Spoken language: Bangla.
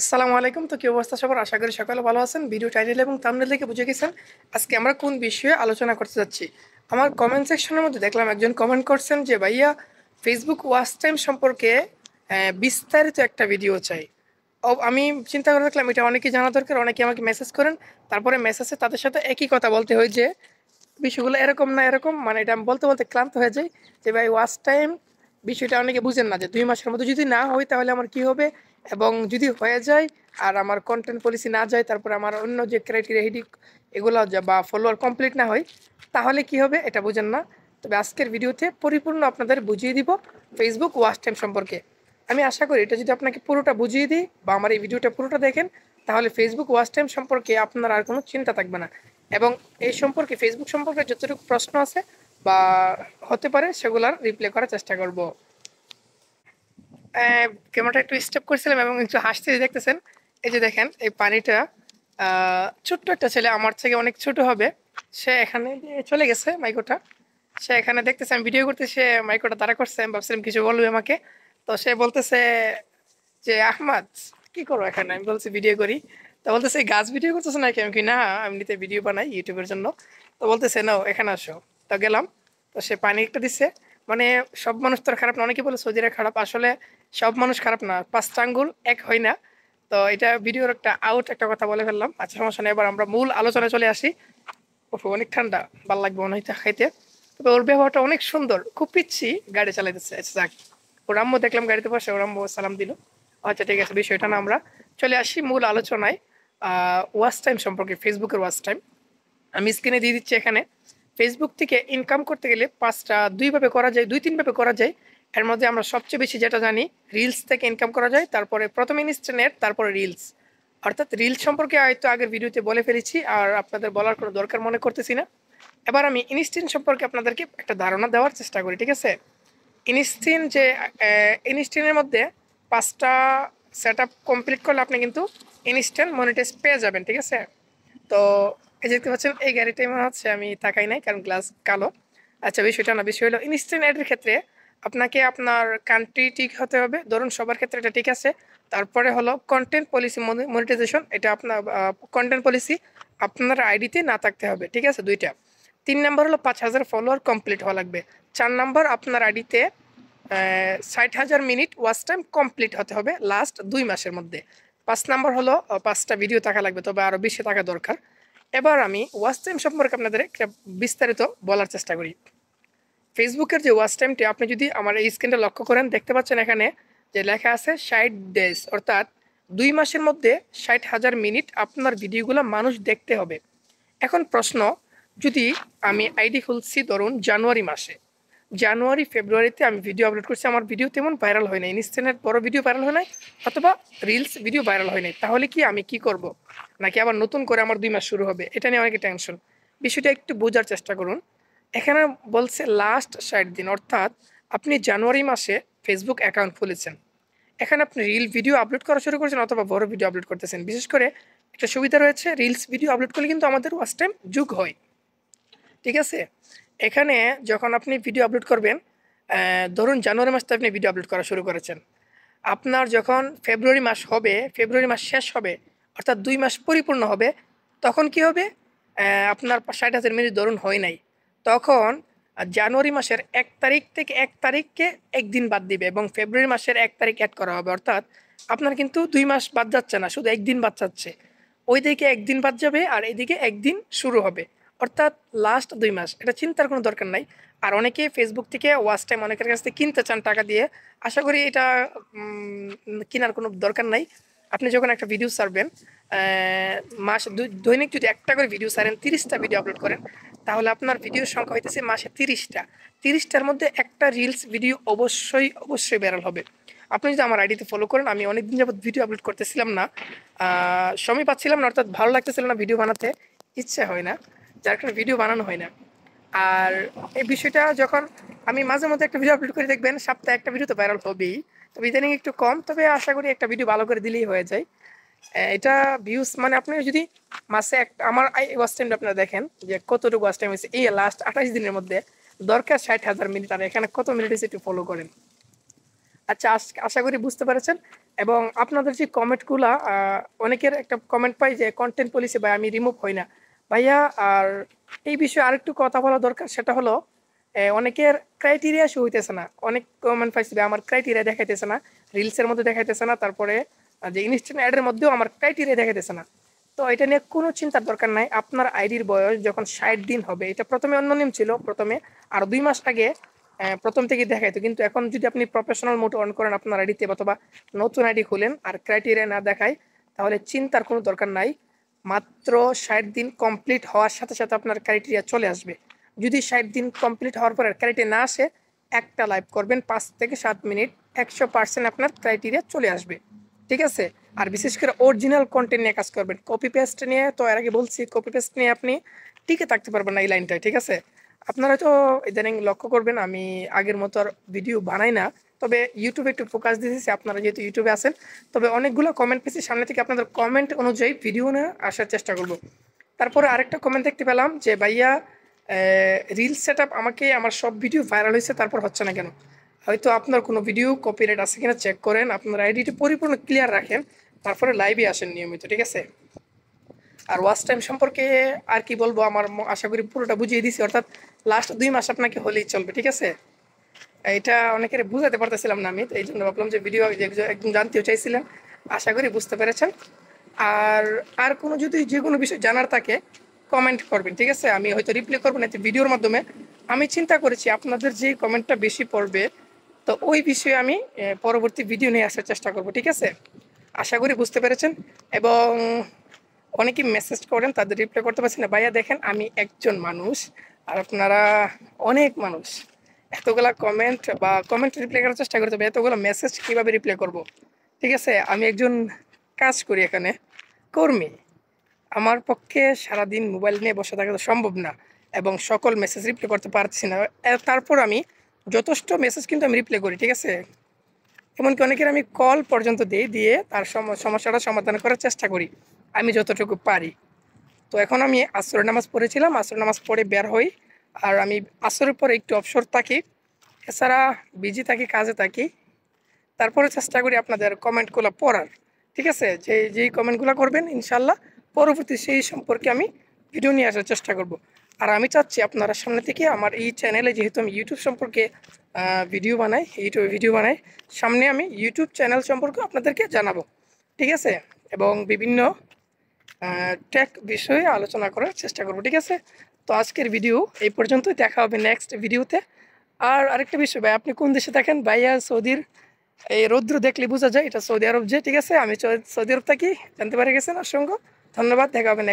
আসসালামু আলাইকুম। তো কি অবস্থা সবার? আশা করি সকলে ভালো আছেন। ভিডিও টাইটেল এবং থাম্বনেল দেখে বুঝে গেছেন আজকে আমরা কোন বিষয়ে আলোচনা করতে যাচ্ছি। আমার কমেন্ট সেকশনের মধ্যে দেখলাম একজন কমেন্ট করছেন যে ভাইয়া ফেসবুক ওয়াচ টাইম সম্পর্কে বিস্তারিত একটা ভিডিও চাই। আমি চিন্তা করে দেখলাম এটা অনেকেই জানা দরকার। অনেকে আমাকে মেসেজ করেন, তারপরে মেসেজে তাদের সাথে একই কথা বলতে হয় যে বিষয়গুলো এরকম না এরকম, মানে এটা আমি বলতে বলতে ক্লান্ত হয়ে যাই যে ভাই ওয়াচ টাইম বিষয়টা অনেকে বুঝেন না যে 2 মাসের মধ্যে যদি না হয় তাহলে আমার কি হবে, এবং যদি হয়ে যায় আর আমার কন্টেন্ট পলিসি না যায়, তারপরে আমার অন্য যে ক্রাইটেরিয়া হিডি এগুলো বা ফলোয়ার কমপ্লিট না হয় তাহলে কি হবে এটা বুঝেন না। তবে আজকের ভিডিওতে পরিপূর্ণ আপনাদের বুঝিয়ে দিব ফেসবুক ওয়াচ টাইম সম্পর্কে। আমি আশা করি এটা যদি আপনাকে পুরোটা বুঝিয়ে দিই বা আমার এই ভিডিওটা পুরোটা দেখেন তাহলে ফেসবুক ওয়াচ টাইম সম্পর্কে আপনার আর কোনো চিন্তা থাকবে না, এবং এই সম্পর্কে ফেসবুক সম্পর্কে যতটুকু প্রশ্ন আছে বা হতে পারে সেগুলার রিপ্লাই করার চেষ্টা করব। ক্যামেরাটা একটু স্টেপ করছিলাম এবং একটু হাসতে দেখতেছেন। এই যে দেখেন এই পানিটা, ছোট্ট একটা ছেলে আমার থেকে অনেক ছোট হবে, সে এখানে দিয়ে চলে গেছে মাইকোটা। সে এখানে দেখতেছে আমি ভিডিও করতে, সে মাইকোটা তাড়া করছে, আমি ভাবছিলাম কিছু বলবে আমাকে। তো সে বলতেছে যে আহমাদ কি করো এখানে? আমি বলছি ভিডিও করি। তো বলতেছে গাছ ভিডিও করতেছে নাকি? আমি কি না, এমনিতে ভিডিও বানাই ইউটিউবের জন্য। তো বলতেছে নাও এখানে আসো। তো গেলাম, তো সে পানি একটা দিচ্ছে। মানে সব মানুষ তো আর খারাপ না, অনেকে বলে সৌদিরা খারাপ, আসলে সব মানুষ খারাপ না, 5টা আঙ্গুল এক হয় না। তো এটা ভিডিওর একটা একটা কথা বলে ফেললাম। আচ্ছা সমস্যা নেই, এবার আমরা মূল আলোচনায় চলে আসি। ওফ, অনেক ঠান্ডা, ভালো লাগবে মনে হইতে খাইতে। তবে ওর ব্যবহারটা অনেক সুন্দর, খুব পিচ্ছি গাড়ি চালাইতেছে। আচ্ছা যাক, ওর আম্মু দেখলাম গাড়িতে বসে, ওর আম্মু সালাম দিল। আচ্ছা ঠিক আছে, বিষয়টা না আমরা চলে আসি মূল আলোচনায়। ওয়াচ টাইম সম্পর্কে, ফেসবুকের ওয়াচ টাইম আমি স্ক্রিনে দিয়ে দিচ্ছি এখানে। ফেসবুক থেকে ইনকাম করতে গেলে দুইভাবে করা যায়, 2-3 ভাবে করা যায়। এর মধ্যে আমরা সবচেয়ে বেশি যেটা জানি, রিলস থেকে ইনকাম করা যায়, তারপরে প্রথমে ইনস্টানেট, তারপরে রিলস। অর্থাৎ রিলস সম্পর্কে হয়তো আগের ভিডিওতে বলে ফেলেছি, আর আপনাদের বলার কোনো দরকার মনে করতেছি না। এবার আমি ইনস্টিন সম্পর্কে আপনাদেরকে একটা ধারণা দেওয়ার চেষ্টা করি, ঠিক আছে? ইনস্টিন যে ইনস্টিনের মধ্যে 5টা সেট আপ কমপ্লিট করলে আপনি কিন্তু ইনস্ট্যান্ট মনিটাইজ পেয়ে যাবেন, ঠিক আছে? তো এই যে দেখতে পাচ্ছেন এই গাড়িটাই মনে হচ্ছে, আমি তাকাই নাই কারণ গ্লাস কালো। আচ্ছা বিষয়টা না, বিষয় হলো ইনস্ট্যান্ট অ্যাডের ক্ষেত্রে আপনাকে আপনার কান্ট্রি ঠিক হতে হবে, ধরুন সবার ক্ষেত্রে এটা ঠিক আছে। তারপরে হলো কন্টেন্ট পলিসি মনিটাইজেশন, এটা আপনার কন্টেন্ট পলিসি আপনার আইডিতে না থাকতে হবে, ঠিক আছে? 2টা। 3 নাম্বার হলো 5,000 ফলোয়ার কমপ্লিট হওয়া লাগবে। 4 নাম্বার আপনার আইডিতে 60,000 মিনিট ওয়াচ টাইম কমপ্লিট হতে হবে লাস্ট 2 মাসের মধ্যে। 5 নাম্বার হলো 5টা ভিডিও থাকা লাগবে, তবে আরও বেশি থাকা দরকার। এবার আমি ওয়াচ টাইম সম্পর্কে আপনাদের একটা বিস্তারিত বলার চেষ্টা করি। ফেসবুকের যে ওয়াচ টাইমটি আপনি যদি আমার এই স্ক্রিনটা লক্ষ্য করেন, দেখতে পাচ্ছেন এখানে যে লেখা আছে 60 ডেজ, অর্থাৎ 2 মাসের মধ্যে 60,000 মিনিট আপনার ভিডিওগুলো মানুষ দেখতে হবে। এখন প্রশ্ন, যদি আমি আইডি খুলছি ধরুন জানুয়ারি মাসে, জানুয়ারি ফেব্রুয়ারিতে আমি ভিডিও আপলোড করছি, আমার ভিডিও তেমন ভাইরাল হয় নাই, ইনস্ট্যান্টের বড় ভিডিও ভাইরাল হয় নাই, অথবা রিলস ভিডিও ভাইরাল হয় নাই, তাহলে কি আমি কি করব? নাকি আবার নতুন করে আমার 2 মাস শুরু হবে? এটা নিয়ে অনেকে টেনশন। বিষয়টা একটু বোঝার চেষ্টা করুন। এখানে বলছে লাস্ট 60 দিন, অর্থাৎ আপনি জানুয়ারি মাসে ফেসবুক অ্যাকাউন্ট খুলেছেন, এখানে আপনি রিল ভিডিও আপলোড করা শুরু করেছেন অথবা বড় ভিডিও আপলোড করতেছেন। বিশেষ করে একটা সুবিধা রয়েছে, রিলস ভিডিও আপলোড করলে কিন্তু আমাদের ওয়াচ টাইম যোগ হয়, ঠিক আছে? এখানে যখন আপনি ভিডিও আপলোড করবেন, ধরুন জানুয়ারি মাসে আপনি ভিডিও আপলোড করা শুরু করেছেন, আপনার যখন ফেব্রুয়ারি মাস হবে, ফেব্রুয়ারি মাস শেষ হবে, অর্থাৎ 2 মাস পরিপূর্ণ হবে, তখন কি হবে? আপনার 60,000 মিনিট ধরুন হয় নাই, তখন জানুয়ারি মাসের 1 তারিখ থেকে 1 তারিখকে একদিন বাদ দিবে এবং ফেব্রুয়ারি মাসের 1 তারিখ অ্যাড করা হবে, অর্থাৎ আপনার কিন্তু 2 মাস বাদ যাচ্ছে না, শুধু একদিন বাদ যাচ্ছে। ওই দিকে একদিন বাদ যাবে আর এদিকে একদিন শুরু হবে, অর্থাৎ লাস্ট 2 মাস। এটা চিন্তার কোনো দরকার নাই। আর অনেকে ফেসবুক থেকে ওয়াচ টাইম অনেকের কাছ থেকে কিনতে চান টাকা দিয়ে, আশা করি এটা কেনার কোনো দরকার নাই। আপনি যখন একটা ভিডিও ছাড়বেন, দৈনিক যদি একটা করে ভিডিও ছাড়েন, 30টা ভিডিও আপলোড করেন, তাহলে আপনার ভিডিওর সংখ্যা হইতেছে মাসে 30টা। 30টার মধ্যে একটা রিলস ভিডিও অবশ্যই অবশ্যই ভাইরাল হবে। আপনি যদি আমার আইডিতে ফলো করেন, আমি অনেকদিন যাবত ভিডিও আপলোড করতেছিলাম না, সময় পাচ্ছিলাম না, অর্থাৎ ভালো লাগতেছিল না ভিডিও বানাতে, ইচ্ছা হয় না, যার কারণে ভিডিও বানানো হয় না। আর এই বিষয়টা যখন আমি মাঝে মধ্যে একটা ভিডিও আপলোড করে, দেখবেন সপ্তাহে একটা ভিডিও তো ভাইরাল হবেই। তবে ইদানিং একটু কম, তবে আশা করি একটা ভিডিও ভালো করে দিলেই হয়ে যায়। এটা ভিউজ, মানে আপনি যদি মাসে একটা আমার ওয়াচ টাইমটা আপনারা দেখেন যে কতটুকু ওয়াচ টাইম হয়েছে এই লাস্ট 28 দিনের মধ্যে, দরকার 60,000 মিনিট, আর এখানে কত মিনিট হয়েছে একটু ফলো করেন। আচ্ছা আশা করি বুঝতে পেরেছেন। এবং আপনাদের যে কমেন্টগুলা অনেকের একটা কমেন্ট পাই যে কন্টেন্ট পলিসি ভাই আমি রিমুভ হই না ভাইয়া। আর এই বিষয়ে আরেকটু কথা বলা দরকার, সেটা হলো অনেকের ক্রাইটেরিয়া শো হইতেছে না। অনেক কমেন্ট পাইছি ভাই আমার ক্রাইটেরিয়া দেখাইতেছে না, রিলসের মধ্যে দেখাইতেছে না, তারপরে যে ইনস্ট্যান্ট অ্যাডের মধ্যেও আমার ক্রাইটেরিয়া দেখাইতেছে না। তো এটা নিয়ে কোনো চিন্তার দরকার নাই। আপনার আইডির বয়স যখন 60 দিন হবে, এটা প্রথমে অন্য নিয়ম ছিল, প্রথমে আর 2 মাস আগে প্রথম থেকেই দেখাইতো, কিন্তু এখন যদি আপনি প্রফেশনাল মোড অন করেন আপনার আইডিতে অথবা নতুন আইডি খুলেন আর ক্রাইটেরিয়া না দেখায়, তাহলে চিন্তার কোনো দরকার নাই। মাত্র 60 দিন কমপ্লিট হওয়ার সাথে সাথে আপনার ক্রাইটেরিয়া চলে আসবে। যদি 60 দিন কমপ্লিট হওয়ার পরে ক্রাইটেরিয়া না আসে, একটা লাইভ করবেন 5 থেকে 7 মিনিট, 100% আপনার ক্রাইটেরিয়া চলে আসবে। ঠিক আছে? আর বিশেষ করে অরিজিনাল কন্টেন্ট নিয়ে কাজ করবেন। কপি পেস্ট নিয়ে তো এর আগে বলছি, কপি পেস্ট নিয়ে আপনি টিকে থাকতে পারবেন না এই লাইনটায়। ঠিক আছে? আপনারা তো ইদানিং লক্ষ্য করবেন আমি আগের মতো আর ভিডিও বানাই না, তবে ইউটিউবে একটু ফোকাস দিয়েছি। আপনারা যেহেতু ইউটিউবে আছেন, তবে অনেকগুলো কমেন্ট পেয়েছি, সামনে থেকে আপনাদের কমেন্ট অনুযায়ী ভিডিও নিয়ে আসার চেষ্টা করব। তারপরে আরেকটা কমেন্ট দেখতে পেলাম যে ভাইয়া রিল সেট আপ আমাকে আমার সব ভিডিও ভাইরাল হয়েছে, তারপর হচ্ছে না কেন? হয়তো আপনার কোনো ভিডিও কপিরাইট আছে কিনা চেক করেন, আপনার আইডিটি পরিপূর্ণ ক্লিয়ার রাখেন, তারপরে লাইভে আসেন নিয়মিত। ঠিক আছে? আর ওয়াচ টাইম সম্পর্কে আর কি বলবো, আমার আশা করি পুরোটা বুঝিয়ে দিছি। অর্থাৎ লাস্ট 2 মাস আপনাকে হলেই চলবে। ঠিক আছে? এটা অনেকের বুঝাতে পারতেছিলাম না আমি, তো এই জন্য ভাবলাম যে ভিডিও একদম জানতেও চাইছিলেন, আশা করি বুঝতে পেরেছেন। আর আর কোনো যদি যে কোনো বিষয় জানার থাকে কমেন্ট করবেন। ঠিক আছে? আমি হয়তো রিপ্লাই করবো না ভিডিওর মাধ্যমে। আমি চিন্তা করেছি আপনাদের যে কমেন্টটা বেশি পড়বে, তো ওই বিষয়ে আমি পরবর্তী ভিডিও নিয়ে আসার চেষ্টা করব। ঠিক আছে? আশা করি বুঝতে পেরেছেন। এবং অনেকেই মেসেজ করেন, তাদের রিপ্লাই করতে পারছি না। ভাইয়া দেখেন আমি একজন মানুষ, আর আপনারা অনেক মানুষ। এতগুলা কমেন্ট বা কমেন্ট রিপ্লাই করার চেষ্টা করতে হবে, এতগুলো মেসেজ কীভাবে রিপ্লাই করব? ঠিক আছে? আমি একজন কাজ করি এখানে, কর্মী। আমার পক্ষে সারাদিন মোবাইল নিয়ে বসে থাকা তো সম্ভব না, এবং সকল মেসেজ রিপ্লাই করতে পারছি না। তারপর আমি যথেষ্ট মেসেজ কিন্তু আমি রিপ্লাই করি। ঠিক আছে? এমনকি অনেকের আমি কল পর্যন্ত দিয়ে তার সমস্যাটা সমাধান করার চেষ্টা করি আমি যতটুকু পারি। তো এখন আমি আসরের নামাজ পড়েছিলাম, আসরের নামাজ পড়ে বের হই। আর আমি আসরের পরে একটু অবসর থাকি, এছাড়া বিজি থাকি, কাজে থাকি। তারপরে চেষ্টা করি আপনাদের কমেন্টগুলো পড়ার। ঠিক আছে? যেই কমেন্টগুলো করবেন ইনশাল্লাহ পরবর্তী সেই সম্পর্কে আমি ভিডিও নিয়ে আসার চেষ্টা করব। আর আমি চাচ্ছি আপনারা সামনে থেকে আমার এই চ্যানেলে, যেহেতু আমি ইউটিউব সম্পর্কে ভিডিও বানাই, ইউটিউবে ভিডিও বানাই, সামনে আমি ইউটিউব চ্যানেল সম্পর্কে আপনাদেরকে জানাবো। ঠিক আছে? এবং বিভিন্ন টেক বিষয়ে আলোচনা করার চেষ্টা করব। ঠিক আছে? তো আজকের ভিডিও এই পর্যন্তই, দেখা হবে নেক্সট ভিডিওতে। আর আরেকটা বিষয় ভাই, আপনি কোন দেশে থাকেন? ভাইয়া সৌদির এই রৌদ্র দেখলে বোঝা যায় এটা সৌদি আরব যে। ঠিক আছে? আমি সৌদি আরব থাকি, জানতে পেরে গেছেন, অসংখ্য ধন্যবাদ। দেখা হবে next